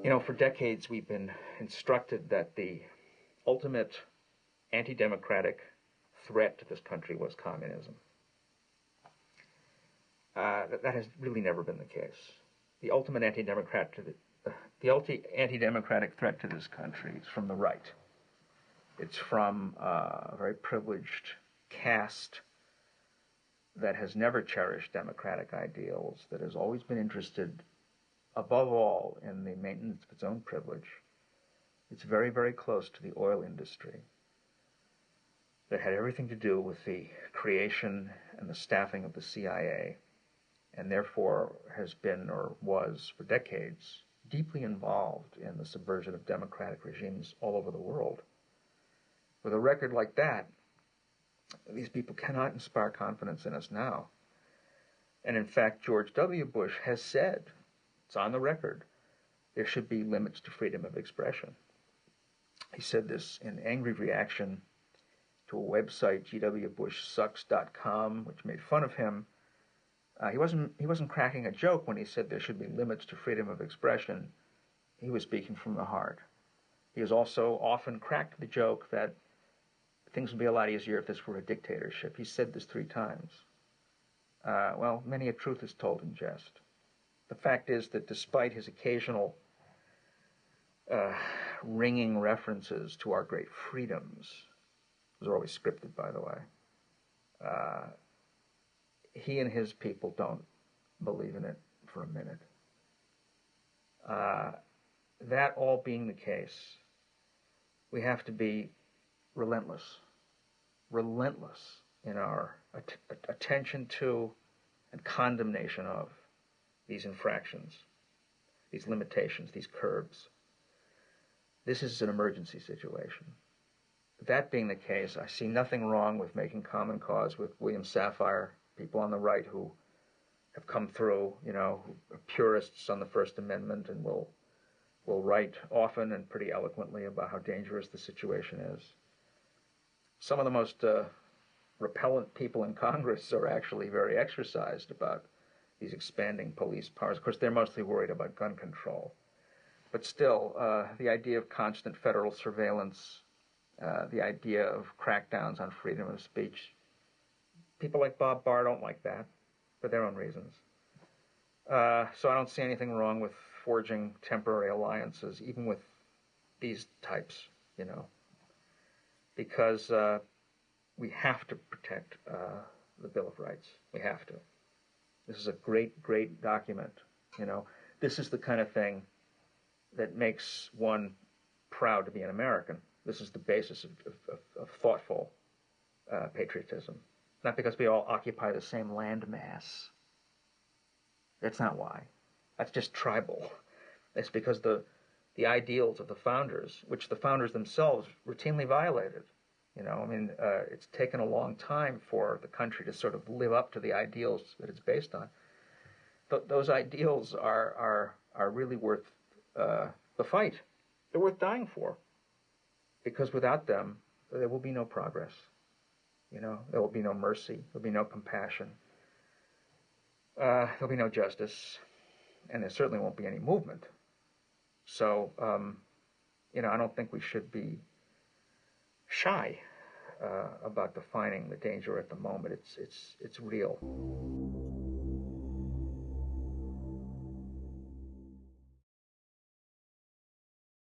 You know, for decades we've been instructed that the ultimate anti-democratic threat to this country was communism. That has really never been the case. The ultimate anti-democratic threat to this country is from the right. It's from a very privileged caste that has never cherished democratic ideals, that has always been interested, above all, in the maintenance of its own privilege. It's very, very close to the oil industry that had everything to do with the creation and the staffing of the CIA, and therefore has been, or was for decades, deeply involved in the subversion of democratic regimes all over the world. With a record like that, these people cannot inspire confidence in us now. And in fact, George W. Bush has said, it's on the record, there should be limits to freedom of expression. He said this in angry reaction to a website, gwbushsucks.com, which made fun of him. He wasn't cracking a joke when he said there should be limits to freedom of expression. He was speaking from the heart. He has also often cracked the joke that things would be a lot easier if this were a dictatorship. He said this 3 times. Well, many a truth is told in jest. The fact is that despite his occasional ringing references to our great freedoms, those are always scripted, by the way, he and his people don't believe in it for a minute. That all being the case, we have to be relentless in our attention to and condemnation of these infractions, these limitations, these curbs. This is an emergency situation. That being the case, I see nothing wrong with making common cause with William Safire, people on the right who have come through, who are purists on the First Amendment and will write often and pretty eloquently about how dangerous the situation is. Some of the most repellent people in Congress are actually very exercised about these expanding police powers. Of course, they're mostly worried about gun control. But still, the idea of constant federal surveillance, the idea of crackdowns on freedom of speech, people like Bob Barr don't like that for their own reasons. So I don't see anything wrong with forging temporary alliances, even with these types, because we have to protect the Bill of Rights. We have to. This is a great, great document. This is the kind of thing that makes one proud to be an American. This is the basis of thoughtful patriotism. Not because we all occupy the same landmass. That's not why. That's just tribal. It's because the ideals of the founders, which the founders themselves routinely violated. It's taken a long time for the country to sort of live up to the ideals that it's based on. Those ideals are really worth the fight. They're worth dying for. Because without them, there will be no progress. There will be no mercy. There will be no compassion. There will be no justice. And there certainly won't be any movement. So, I don't think we should be shy about defining the danger at the moment. It's real.